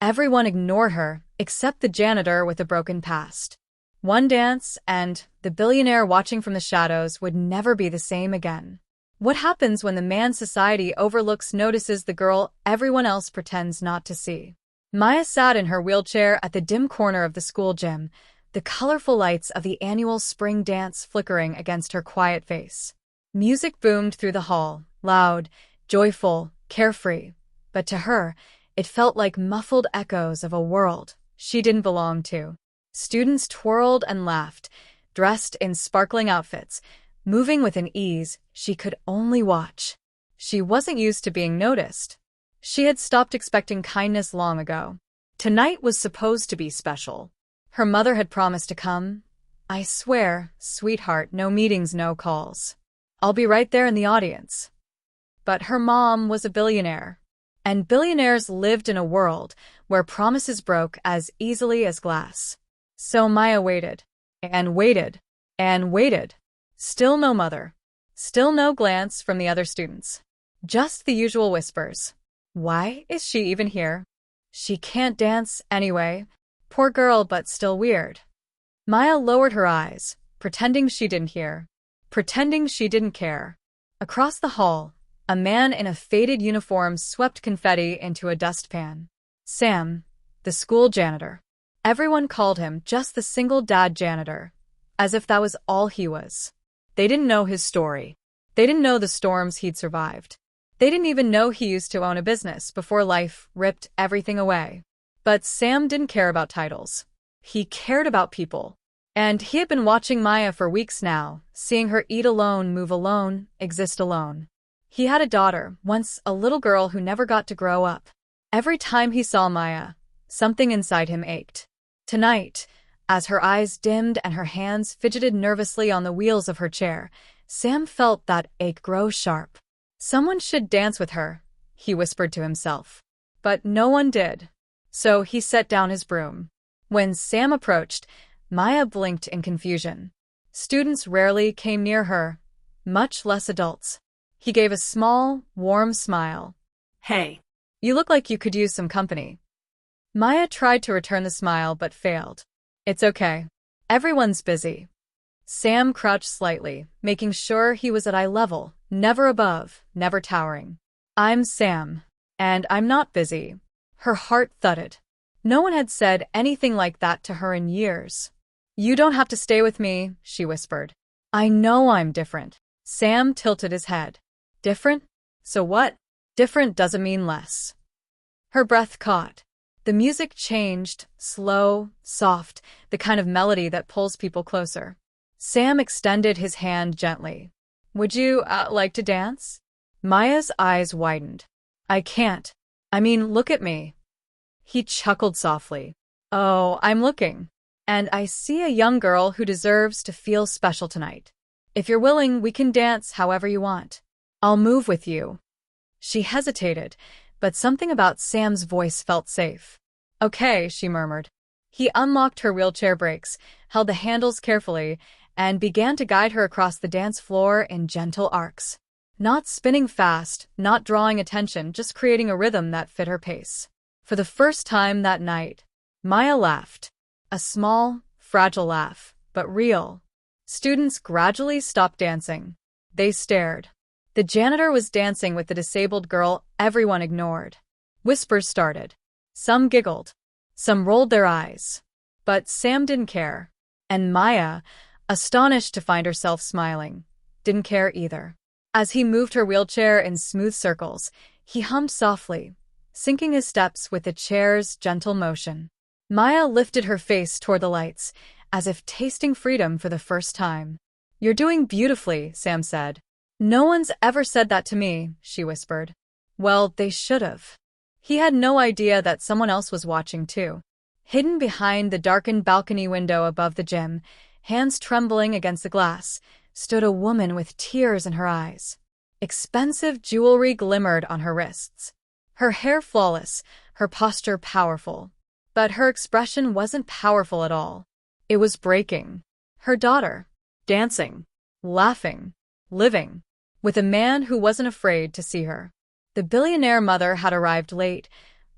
Everyone ignored her, except the janitor with a broken past. One dance, and the billionaire watching from the shadows would never be the same again. What happens when the man society overlooks notices the girl everyone else pretends not to see? Maya sat in her wheelchair at the dim corner of the school gym, the colorful lights of the annual spring dance flickering against her quiet face. Music boomed through the hall, loud, joyful, carefree. But to her, it felt like muffled echoes of a world she didn't belong to. Students twirled and laughed, dressed in sparkling outfits, moving with an ease she could only watch. She wasn't used to being noticed. She had stopped expecting kindness long ago. Tonight was supposed to be special. Her mother had promised to come. "I swear, sweetheart, no meetings, no calls. I'll be right there in the audience." But her mom was a billionaire. And billionaires lived in a world where promises broke as easily as glass. So Maya waited, and waited, and waited. Still no mother. Still no glance from the other students. Just the usual whispers. Why is she even here? She can't dance anyway. Poor girl, but still weird. Maya lowered her eyes, pretending she didn't hear. Pretending she didn't care. Across the hall, a man in a faded uniform swept confetti into a dustpan. Sam, the school janitor. Everyone called him just the single dad janitor, as if that was all he was. They didn't know his story. They didn't know the storms he'd survived. They didn't even know he used to own a business before life ripped everything away. But Sam didn't care about titles. He cared about people. And he had been watching Maya for weeks now, seeing her eat alone, move alone, exist alone. He had a daughter, once a little girl who never got to grow up. Every time he saw Maya, something inside him ached. Tonight, as her eyes dimmed and her hands fidgeted nervously on the wheels of her chair, Sam felt that ache grow sharp. Someone should dance with her, he whispered to himself. But no one did. So he set down his broom. When Sam approached, Maya blinked in confusion. Students rarely came near her, much less adults. He gave a small, warm smile. "Hey, you look like you could use some company." Maya tried to return the smile but failed. "It's okay. Everyone's busy." Sam crouched slightly, making sure he was at eye level, never above, never towering. "I'm Sam, and I'm not busy." Her heart thudded. No one had said anything like that to her in years. "You don't have to stay with me," she whispered. "I know I'm different." Sam tilted his head. "Different? So what? Different doesn't mean less." Her breath caught. The music changed, slow, soft, the kind of melody that pulls people closer. Sam extended his hand gently. "Would you, like to dance?" Maya's eyes widened. "I can't. I mean, look at me." He chuckled softly. "Oh, I'm looking. And I see a young girl who deserves to feel special tonight. If you're willing, we can dance however you want. I'll move with you." She hesitated, but something about Sam's voice felt safe. "Okay," she murmured. He unlocked her wheelchair brakes, held the handles carefully, and began to guide her across the dance floor in gentle arcs. Not spinning fast, not drawing attention, just creating a rhythm that fit her pace. For the first time that night, Maya laughed. A small, fragile laugh, but real. Students gradually stopped dancing. They stared. The janitor was dancing with the disabled girl everyone ignored. Whispers started. Some giggled. Some rolled their eyes. But Sam didn't care. And Maya, astonished to find herself smiling, didn't care either. As he moved her wheelchair in smooth circles, he hummed softly, syncing his steps with the chair's gentle motion. Maya lifted her face toward the lights, as if tasting freedom for the first time. "You're doing beautifully," Sam said. "No one's ever said that to me," she whispered. Well, they should have. He had no idea that someone else was watching too. Hidden behind the darkened balcony window above the gym, hands trembling against the glass, stood a woman with tears in her eyes. Expensive jewelry glimmered on her wrists. Her hair flawless, her posture powerful. But her expression wasn't powerful at all. It was breaking. Her daughter, dancing, laughing, living, with a man who wasn't afraid to see her. The billionaire mother had arrived late,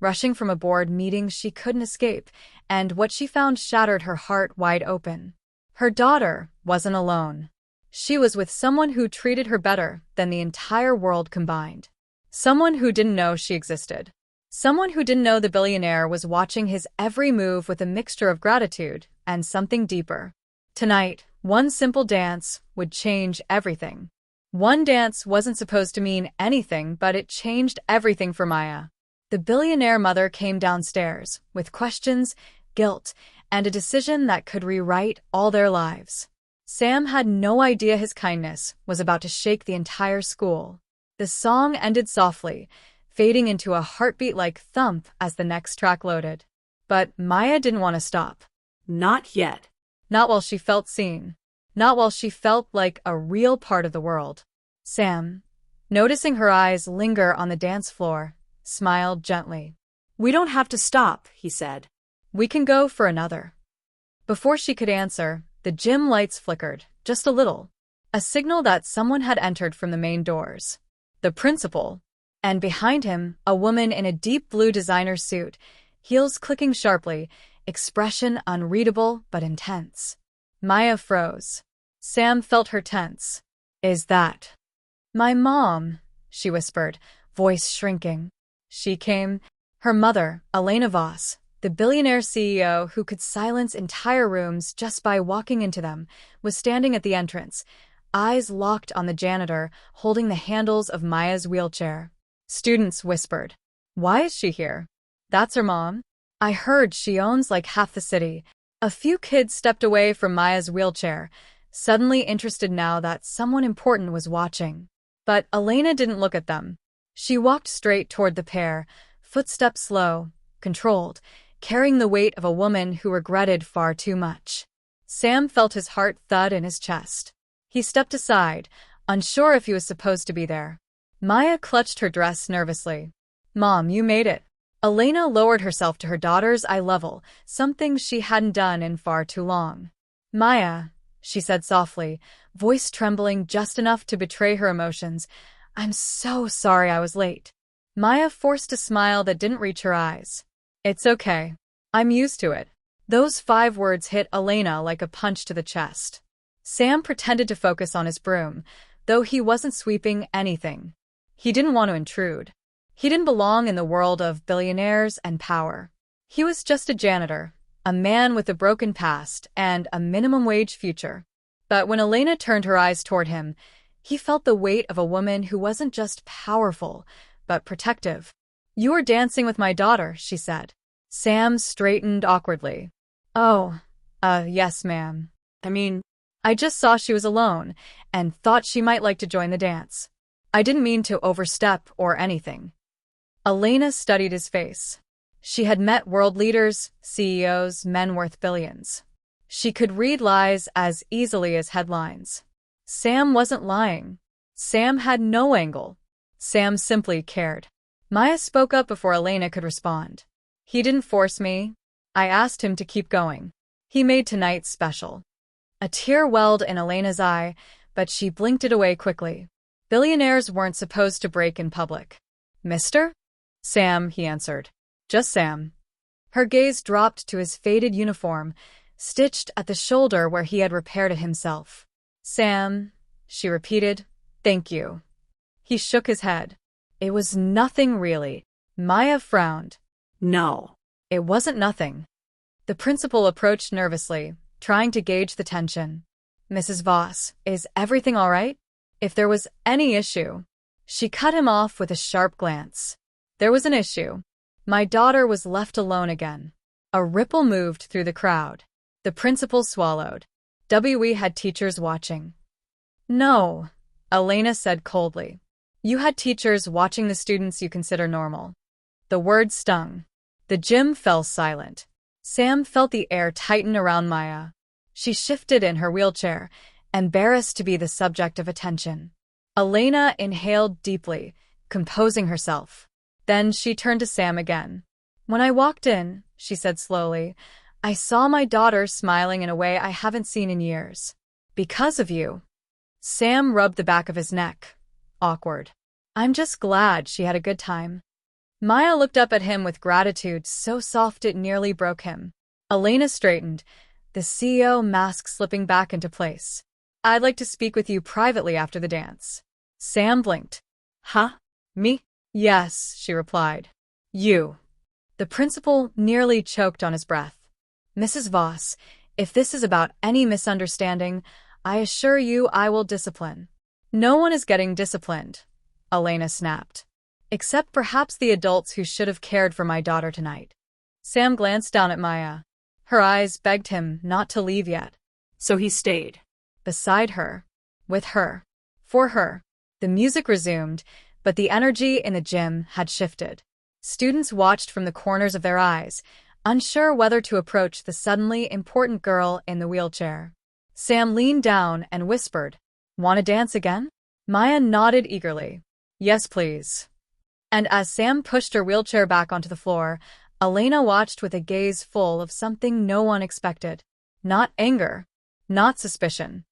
rushing from a board meeting she couldn't escape, and what she found shattered her heart wide open. Her daughter wasn't alone. She was with someone who treated her better than the entire world combined. Someone who didn't know she existed. Someone who didn't know the billionaire was watching his every move with a mixture of gratitude and something deeper. Tonight, one simple dance would change everything. One dance wasn't supposed to mean anything, but it changed everything for Maya. The billionaire mother came downstairs with questions, guilt, and a decision that could rewrite all their lives. Sam had no idea his kindness was about to shake the entire school. The song ended softly, fading into a heartbeat-like thump as the next track loaded. But Maya didn't want to stop. Not yet. Not while she felt seen. Not while she felt like a real part of the world. Sam, noticing her eyes linger on the dance floor, smiled gently. We don't have to stop, he said. We can go for another. Before she could answer, the gym lights flickered, just a little. A signal that someone had entered from the main doors. The principal. And behind him, a woman in a deep blue designer suit, heels clicking sharply, expression unreadable but intense. Maya froze. Sam felt her tense. Is that my mom? She whispered, voice shrinking. She came. Her mother, Elena Voss, the billionaire CEO who could silence entire rooms just by walking into them, was standing at the entrance, eyes locked on the janitor holding the handles of Maya's wheelchair. Students whispered. Why is she here? That's her mom? I heard she owns like half the city. A few kids stepped away from Maya's wheelchair, suddenly interested now that someone important was watching. But Elena didn't look at them. She walked straight toward the pair, footsteps slow, controlled, carrying the weight of a woman who regretted far too much. Sam felt his heart thud in his chest. He stepped aside, unsure if he was supposed to be there. Maya clutched her dress nervously. Mom, you made it. Elena lowered herself to her daughter's eye level, something she hadn't done in far too long. Maya, she said softly, voice trembling just enough to betray her emotions, I'm so sorry I was late. Maya forced a smile that didn't reach her eyes. It's okay. I'm used to it. Those 5 words hit Elena like a punch to the chest. Sam pretended to focus on his broom, though he wasn't sweeping anything. He didn't want to intrude. He didn't belong in the world of billionaires and power. He was just a janitor, a man with a broken past and a minimum wage future. But when Elena turned her eyes toward him, he felt the weight of a woman who wasn't just powerful, but protective. You were dancing with my daughter, she said. Sam straightened awkwardly. Oh, yes, ma'am. I just saw she was alone and thought she might like to join the dance. I didn't mean to overstep or anything. Elena studied his face. She had met world leaders, CEOs, men worth billions. She could read lies as easily as headlines. Sam wasn't lying. Sam had no angle. Sam simply cared. Maya spoke up before Elena could respond. He didn't force me. I asked him to keep going. He made tonight special. A tear welled in Elena's eye, but she blinked it away quickly. Billionaires weren't supposed to break in public. Mister? Sam, he answered. Just Sam. Her gaze dropped to his faded uniform, stitched at the shoulder where he had repaired it himself. Sam, she repeated. Thank you. He shook his head. It was nothing really. Maya frowned. No. It wasn't nothing. The principal approached nervously, trying to gauge the tension. Mrs. Voss, is everything all right? If there was any issue. She cut him off with a sharp glance. There was an issue. My daughter was left alone again. A ripple moved through the crowd. The principal swallowed. We had teachers watching. No, Elena said coldly. You had teachers watching the students you consider normal. The word stung. The gym fell silent. Sam felt the air tighten around Maya. She shifted in her wheelchair, embarrassed to be the subject of attention. Elena inhaled deeply, composing herself. Then she turned to Sam again. When I walked in, she said slowly, I saw my daughter smiling in a way I haven't seen in years. Because of you. Sam rubbed the back of his neck. Awkward. I'm just glad she had a good time. Maya looked up at him with gratitude so soft it nearly broke him. Elena straightened, the CEO mask slipping back into place. I'd like to speak with you privately after the dance. Sam blinked. Huh? Me? Yes, she replied. You. The principal nearly choked on his breath. Mrs. Voss, if this is about any misunderstanding, I assure you I will discipline. No one is getting disciplined, Elena snapped. Except perhaps the adults who should have cared for my daughter tonight. Sam glanced down at Maya. Her eyes begged him not to leave yet. So he stayed. Beside her. With her. For her. The music resumed, but the energy in the gym had shifted. Students watched from the corners of their eyes, unsure whether to approach the suddenly important girl in the wheelchair. Sam leaned down and whispered, "Want to dance again?" Maya nodded eagerly. "Yes, please." And as Sam pushed her wheelchair back onto the floor, Elena watched with a gaze full of something no one expected. Not anger. Not suspicion.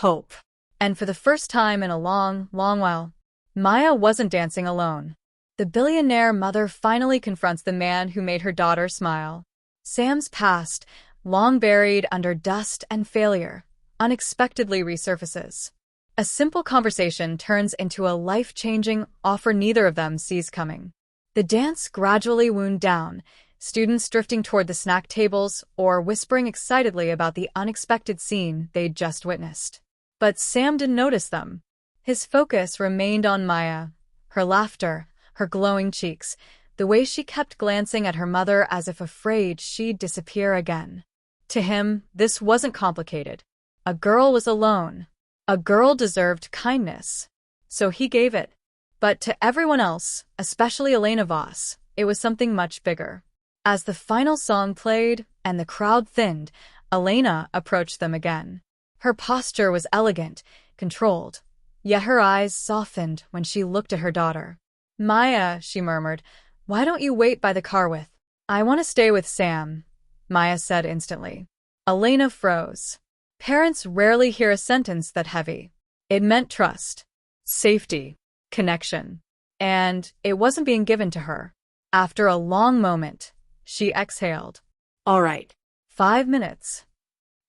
Hope. And for the first time in a long, long while, Maya wasn't dancing alone. The billionaire mother finally confronts the man who made her daughter smile. Sam's past, long buried under dust and failure, unexpectedly resurfaces. A simple conversation turns into a life-changing offer neither of them sees coming. The dance gradually wound down, students drifting toward the snack tables or whispering excitedly about the unexpected scene they'd just witnessed. But Sam didn't notice them. His focus remained on Maya, her laughter, her glowing cheeks, the way she kept glancing at her mother as if afraid she'd disappear again. To him, this wasn't complicated. A girl was alone. A girl deserved kindness. So he gave it. But to everyone else, especially Elena Voss, it was something much bigger. As the final song played and the crowd thinned, Elena approached them again. Her posture was elegant, controlled, yet her eyes softened when she looked at her daughter. "Maya," she murmured, "why don't you wait by the car with?" "I want to stay with Sam," Maya said instantly. Elena froze. Parents rarely hear a sentence that heavy. It meant trust, safety, connection. And it wasn't being given to her. After a long moment, she exhaled. All right. 5 minutes.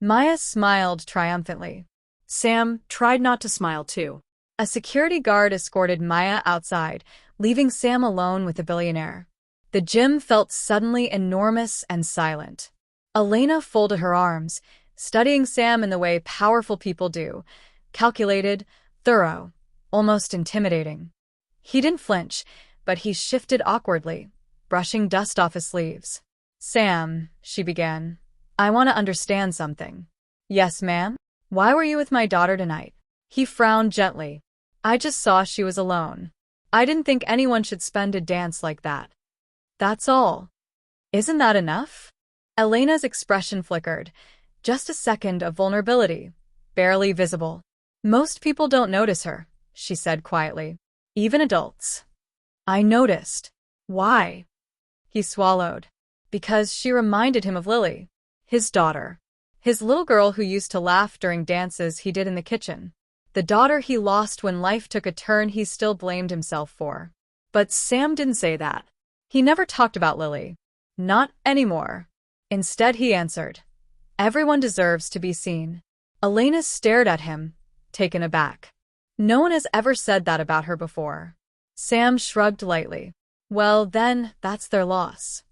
Maya smiled triumphantly. Sam tried not to smile too. A security guard escorted Maya outside, leaving Sam alone with the billionaire. The gym felt suddenly enormous and silent. Elena folded her arms, studying Sam in the way powerful people do, calculated, thorough, almost intimidating. He didn't flinch, but he shifted awkwardly, brushing dust off his sleeves. "Sam," she began, "I want to understand something." "Yes, ma'am? Why were you with my daughter tonight?" He frowned gently. "I just saw she was alone. I didn't think anyone should spend a dance like that. That's all." "Isn't that enough?" Elena's expression flickered. Just a second of vulnerability, barely visible. "Most people don't notice her," she said quietly. "Even adults." "I noticed." "Why?" He swallowed. Because she reminded him of Lily, his daughter. His little girl who used to laugh during dances he did in the kitchen. The daughter he lost when life took a turn he still blamed himself for. But Sam didn't say that. He never talked about Lily. Not anymore. Instead he answered, "Everyone deserves to be seen." Elena stared at him, taken aback. No one has ever said that about her before. Sam shrugged lightly. "Well, then, that's their loss."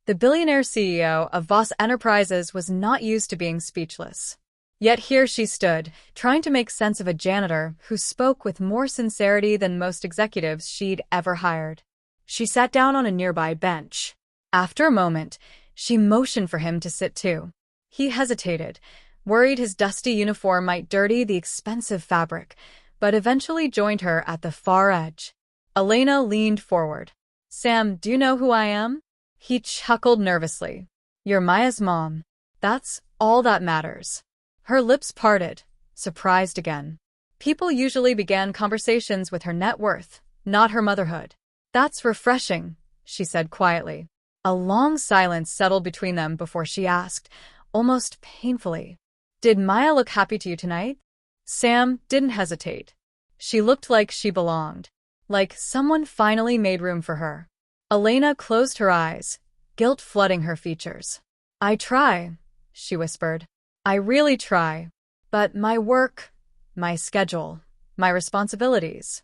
The billionaire CEO of Voss Enterprises was not used to being speechless. Yet here she stood, trying to make sense of a janitor who spoke with more sincerity than most executives she'd ever hired. She sat down on a nearby bench. After a moment, she motioned for him to sit too. He hesitated, worried his dusty uniform might dirty the expensive fabric, but eventually joined her at the far edge. Elena leaned forward. "Sam, do you know who I am?" He chuckled nervously. "You're Maya's mom. That's all that matters." Her lips parted, surprised again. People usually began conversations with her net worth, not her motherhood. "That's refreshing," she said quietly. A long silence settled between them before she asked, almost painfully, "Did Maya look happy to you tonight?" Sam didn't hesitate. She looked like she belonged, like someone finally made room for her. Elena closed her eyes, guilt flooding her features. I try, she whispered. I really try. But my work, my schedule, my responsibilities.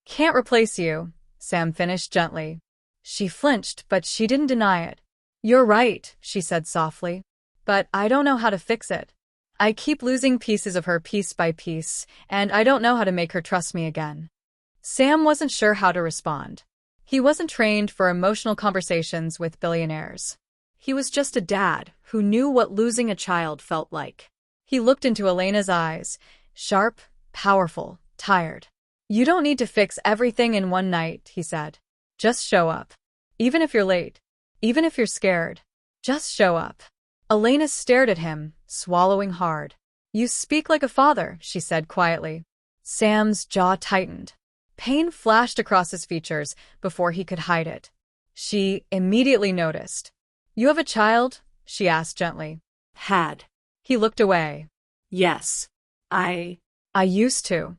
Can't replace you, Sam finished gently. She flinched, but she didn't deny it. You're right, she said softly. But I don't know how to fix it. I keep losing pieces of her piece by piece, and I don't know how to make her trust me again. Sam wasn't sure how to respond. He wasn't trained for emotional conversations with billionaires. He was just a dad who knew what losing a child felt like. He looked into Elena's eyes, sharp, powerful, tired. You don't need to fix everything in one night, he said. Just show up. Even if you're late. Even if you're scared. Just show up. Elena stared at him, swallowing hard. You speak like a father, she said quietly. Sam's jaw tightened. Pain flashed across his features before he could hide it. She immediately noticed. You have a child? She asked gently. Had. He looked away. Yes. I used to.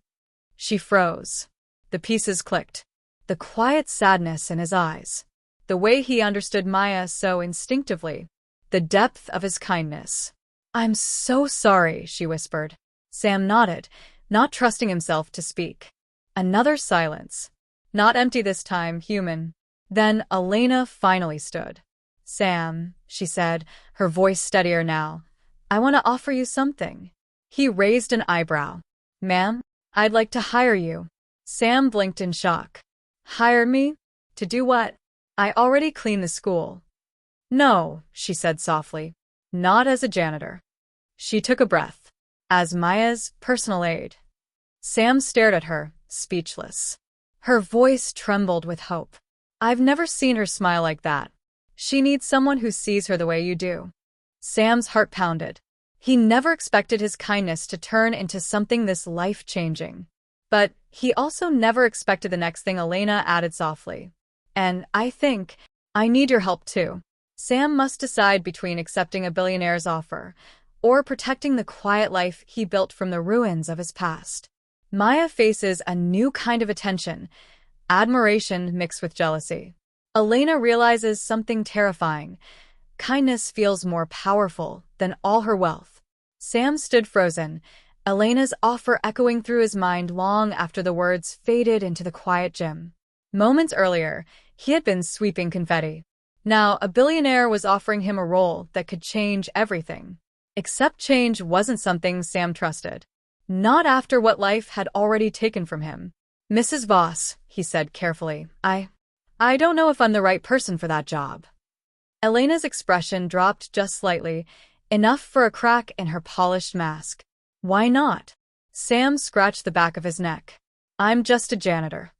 She froze. The pieces clicked. The quiet sadness in his eyes. The way he understood Maya so instinctively. The depth of his kindness. I'm so sorry, she whispered. Sam nodded, not trusting himself to speak. Another silence. Not empty this time, human. Then Elena finally stood. Sam, she said, her voice steadier now. I want to offer you something. He raised an eyebrow. Ma'am, I'd like to hire you. Sam blinked in shock. Hire me? To do what? I already clean the school. No, she said softly. Not as a janitor. She took a breath. As Maya's personal aide. Sam stared at her, speechless. Her voice trembled with hope. I've never seen her smile like that. She needs someone who sees her the way you do. Sam's heart pounded. He never expected his kindness to turn into something this life-changing. But he also never expected the next thing. Elena added softly. And I need your help too. Sam must decide between accepting a billionaire's offer or protecting the quiet life he built from the ruins of his past. Maya faces a new kind of attention, admiration mixed with jealousy. Elena realizes something terrifying. Kindness feels more powerful than all her wealth. Sam stood frozen, Elena's offer echoing through his mind long after the words faded into the quiet gym. Moments earlier, he had been sweeping confetti. Now, a billionaire was offering him a role that could change everything. Except change wasn't something Sam trusted. Not after what life had already taken from him. Mrs. Voss, he said carefully, I don't know if I'm the right person for that job. Elena's expression dropped just slightly, enough for a crack in her polished mask. Why not? Sam scratched the back of his neck. I'm just a janitor.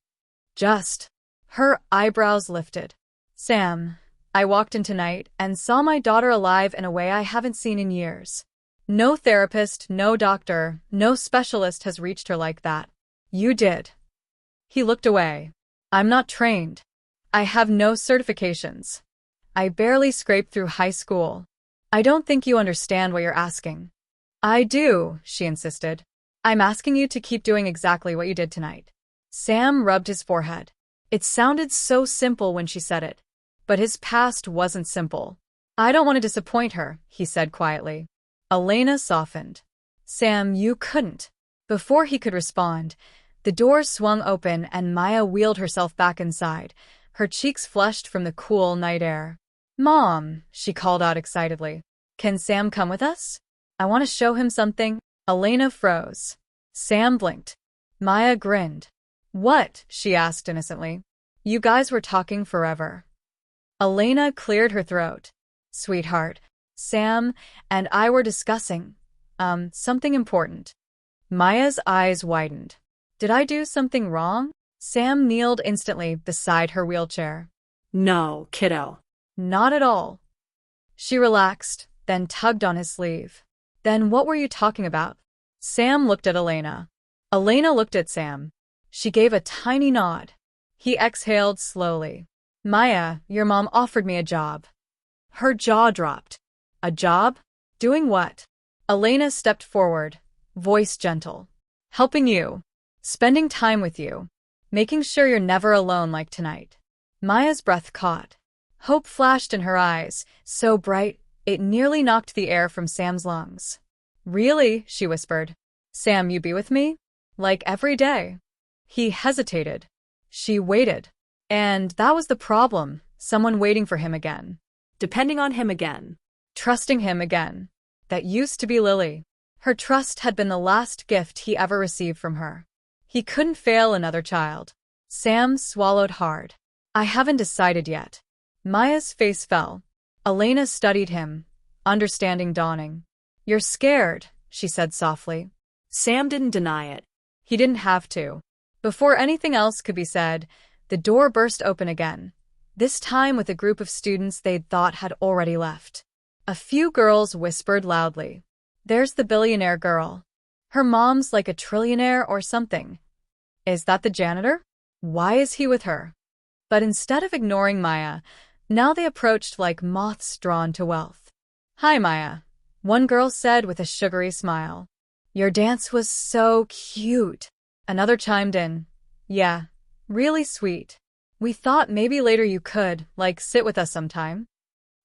Just. Her eyebrows lifted. Sam, I walked in tonight and saw my daughter alive in a way I haven't seen in years. No therapist, no doctor, no specialist has reached her like that. You did. He looked away. I'm not trained. I have no certifications. I barely scraped through high school. I don't think you understand what you're asking. I do, she insisted. I'm asking you to keep doing exactly what you did tonight. Sam rubbed his forehead. It sounded so simple when she said it. But his past wasn't simple. I don't want to disappoint her, he said quietly. Elena softened. Sam, you couldn't. Before he could respond, the door swung open and Maya wheeled herself back inside, her cheeks flushed from the cool night air. Mom, she called out excitedly. Can Sam come with us? I want to show him something. Elena froze. Sam blinked. Maya grinned. What? She asked innocently. You guys were talking forever. Elena cleared her throat. Sweetheart, Sam and I were discussing, something important. Maya's eyes widened. Did I do something wrong? Sam kneeled instantly beside her wheelchair. No, kiddo. Not at all. She relaxed, then tugged on his sleeve. Then what were you talking about? Sam looked at Elena. Elena looked at Sam. She gave a tiny nod. He exhaled slowly. Maya, your mom offered me a job. Her jaw dropped. A job? Doing what? Elena stepped forward, voice gentle. Helping you. Spending time with you. Making sure you're never alone like tonight. Maya's breath caught. Hope flashed in her eyes, so bright, it nearly knocked the air from Sam's lungs. Really? She whispered. Sam, you be with me? Like every day? He hesitated. She waited. And that was the problem, someone waiting for him again. Depending on him again. Trusting him again. That used to be Lily. Her trust had been the last gift he ever received from her. He couldn't fail another child. Sam swallowed hard. I haven't decided yet. Maya's face fell. Elena studied him, understanding dawning. You're scared, she said softly. Sam didn't deny it. He didn't have to. Before anything else could be said, the door burst open again, this time with a group of students they'd thought had already left. A few girls whispered loudly. There's the billionaire girl. Her mom's like a trillionaire or something. Is that the janitor? Why is he with her? But instead of ignoring Maya, now they approached like moths drawn to wealth. Hi, Maya, one girl said with a sugary smile. Your dance was so cute. Another chimed in. Yeah, really sweet. We thought maybe later you could, like, sit with us sometime.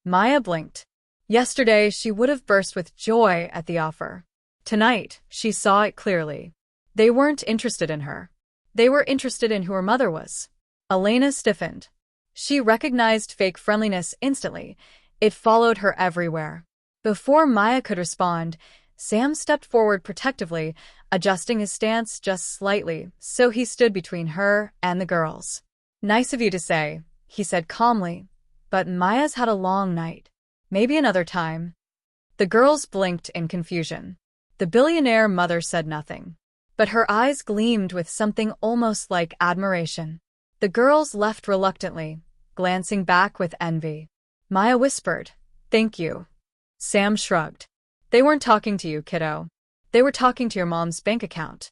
Maya blinked. Yesterday, she would have burst with joy at the offer. Tonight, she saw it clearly. They weren't interested in her. They were interested in who her mother was. Elena stiffened. She recognized fake friendliness instantly. It followed her everywhere. Before Maya could respond, Sam stepped forward protectively, adjusting his stance just slightly, so he stood between her and the girls. Nice of you to say, he said calmly, but Maya's had a long night. Maybe another time. The girls blinked in confusion. The billionaire mother said nothing, but her eyes gleamed with something almost like admiration. The girls left reluctantly, glancing back with envy. Maya whispered, "Thank you." Sam shrugged. They weren't talking to you, kiddo. They were talking to your mom's bank account.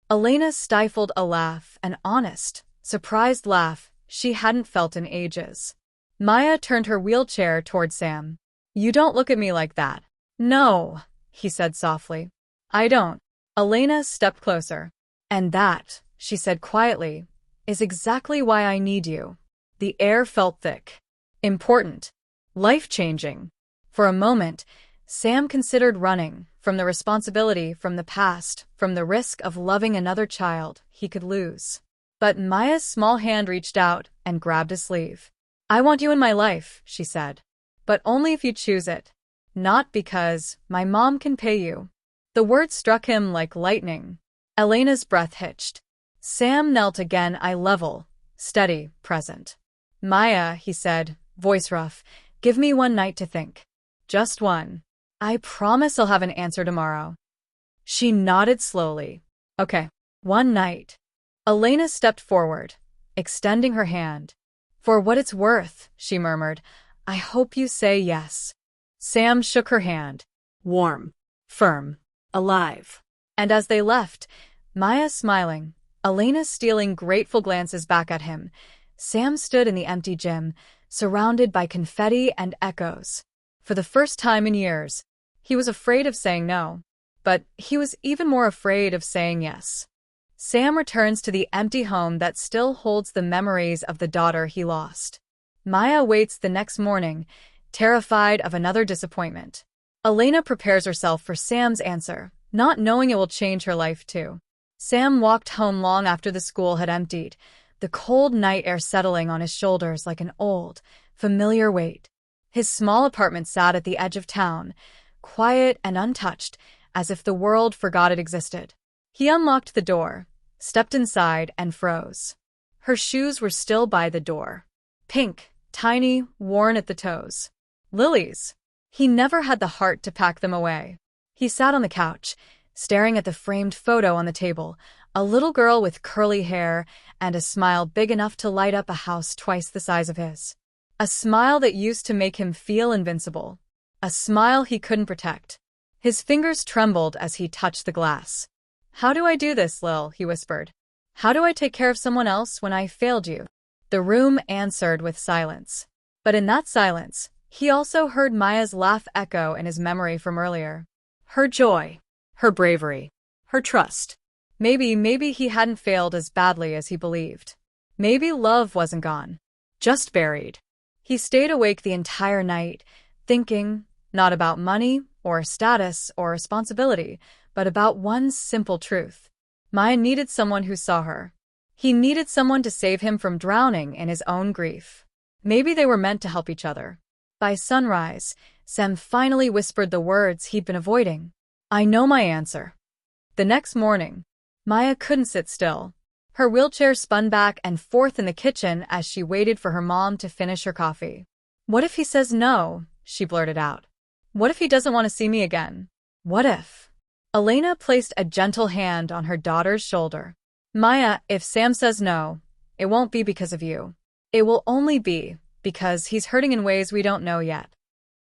Elena stifled a laugh, an honest, surprised laugh she hadn't felt in ages. Maya turned her wheelchair toward Sam. You don't look at me like that. No, he said softly. I don't. Elena stepped closer. And that, she said quietly, is exactly why I need you. The air felt thick. Important. Life-changing. For a moment, Sam considered running, from the responsibility, from the past, from the risk of loving another child he could lose. But Maya's small hand reached out and grabbed his sleeve. I want you in my life, she said. But only if you choose it. Not because my mom can pay you. The words struck him like lightning. Elena's breath hitched. Sam knelt again, eye level, steady, present. Maya, he said, voice rough, give me one night to think. Just one. I promise I'll have an answer tomorrow. She nodded slowly. Okay. One night. Elena stepped forward, extending her hand. For what it's worth, she murmured, I hope you say yes. Sam shook her hand. Warm. Firm. Alive. And as they left, Maya smiling, Elena stealing grateful glances back at him, Sam stood in the empty gym, surrounded by confetti and echoes. For the first time in years, he was afraid of saying no. But he was even more afraid of saying yes. Sam returns to the empty home that still holds the memories of the daughter he lost. Maya waits the next morning, terrified of another disappointment. Elena prepares herself for Sam's answer, not knowing it will change her life too. Sam walked home long after the school had emptied, the cold night air settling on his shoulders like an old, familiar weight. His small apartment sat at the edge of town, quiet and untouched, as if the world forgot it existed. He unlocked the door, stepped inside, and froze. Her shoes were still by the door. Pink, tiny, worn at the toes. Lily's. He never had the heart to pack them away. He sat on the couch, staring at the framed photo on the table, a little girl with curly hair and a smile big enough to light up a house twice the size of his. A smile that used to make him feel invincible. A smile he couldn't protect. His fingers trembled as he touched the glass. How do I do this, Lil? He whispered. How do I take care of someone else when I failed you? The room answered with silence. But in that silence, he also heard Maya's laugh echo in his memory from earlier. Her joy. Her bravery. Her trust. Maybe he hadn't failed as badly as he believed. Maybe love wasn't gone. just buried. He stayed awake the entire night, thinking not about money or status or responsibility, but about one simple truth. Maya needed someone who saw her. He needed someone to save him from drowning in his own grief. Maybe they were meant to help each other. By sunrise, Sam finally whispered the words he'd been avoiding. I know my answer. The next morning, Maya couldn't sit still. Her wheelchair spun back and forth in the kitchen as she waited for her mom to finish her coffee. What if he says no? She blurted out. What if he doesn't want to see me again? What if? Elena placed a gentle hand on her daughter's shoulder. Maya, if Sam says no, it won't be because of you. It will only be because he's hurting in ways we don't know yet.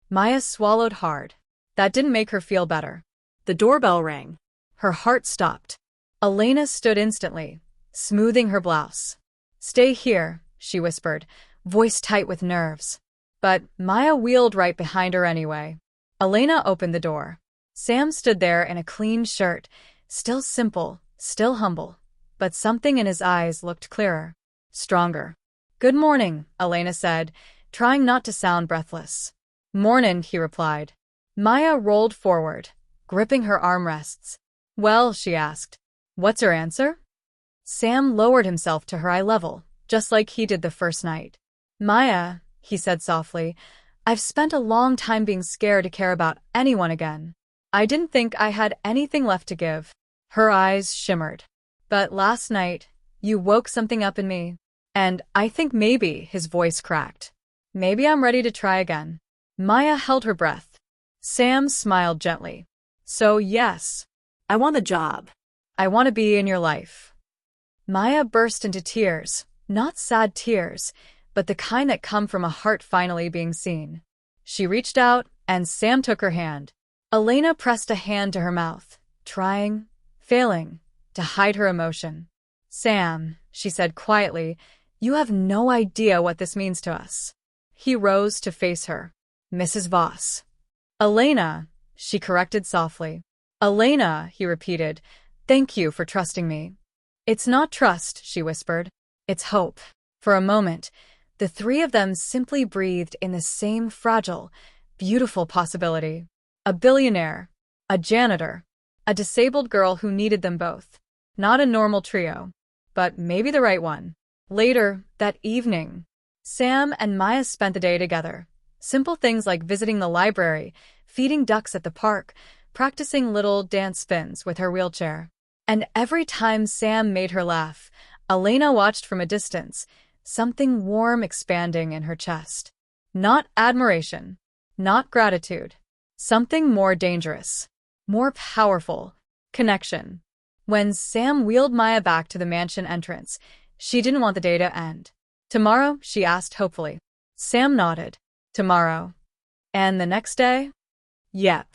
Maya swallowed hard. That didn't make her feel better. The doorbell rang. Her heart stopped. Elena stood instantly, smoothing her blouse. Stay here, she whispered, voice tight with nerves. But Maya wheeled right behind her anyway. Elena opened the door. Sam stood there in a clean shirt, still simple, still humble. But something in his eyes looked clearer, stronger. Good morning, Elena said, trying not to sound breathless. Mornin', he replied. Maya rolled forward, gripping her armrests. Well, she asked. What's her answer? Sam lowered himself to her eye level, just like he did the first night. Maya, he said softly, I've spent a long time being scared to care about anyone again. I didn't think I had anything left to give. Her eyes shimmered. But last night, you woke something up in me. And I think maybe, his voice cracked. Maybe I'm ready to try again. Maya held her breath. Sam smiled gently. So yes, I want the job. I want to be in your life. Maya burst into tears, not sad tears, but the kind that come from a heart finally being seen. She reached out, and Sam took her hand. Elena pressed a hand to her mouth, trying, failing, to hide her emotion. Sam, she said quietly, you have no idea what this means to us. He rose to face her. Mrs. Voss. Elena, she corrected softly. Elena, he repeated, thank you for trusting me. It's not trust, she whispered. It's hope. For a moment, the three of them simply breathed in the same fragile, beautiful possibility. A billionaire, a janitor, a disabled girl who needed them both. Not a normal trio, but maybe the right one. Later, that evening, Sam and Maya spent the day together. Simple things like visiting the library, feeding ducks at the park, practicing little dance spins with her wheelchair. And every time Sam made her laugh, Elena watched from a distance, something warm expanding in her chest. Not admiration, not gratitude. Something more dangerous, more powerful. Connection. When Sam wheeled Maya back to the mansion entrance, she didn't want the day to end. Tomorrow, she asked hopefully. Sam nodded. Tomorrow. And the next day? Yep.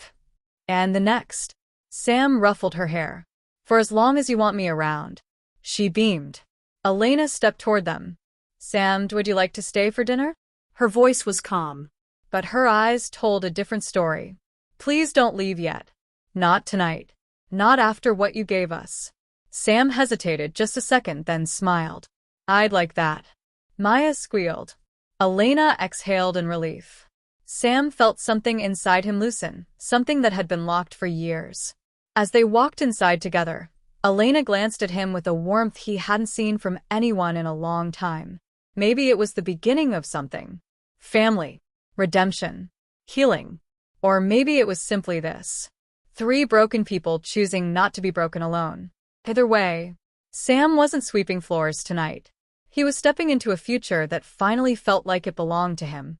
And the next. Sam ruffled her hair. For as long as you want me around. She beamed. Elena stepped toward them. Sam, would you like to stay for dinner? Her voice was calm. But her eyes told a different story. Please don't leave yet. Not tonight. Not after what you gave us. Sam hesitated just a second, then smiled. I'd like that. Maya squealed. Elena exhaled in relief. Sam felt something inside him loosen, something that had been locked for years. As they walked inside together, Elena glanced at him with a warmth he hadn't seen from anyone in a long time. Maybe it was the beginning of something. Family. Redemption. Healing. Or maybe it was simply this. Three broken people choosing not to be broken alone. Either way, Sam wasn't sweeping floors tonight. He was stepping into a future that finally felt like it belonged to him.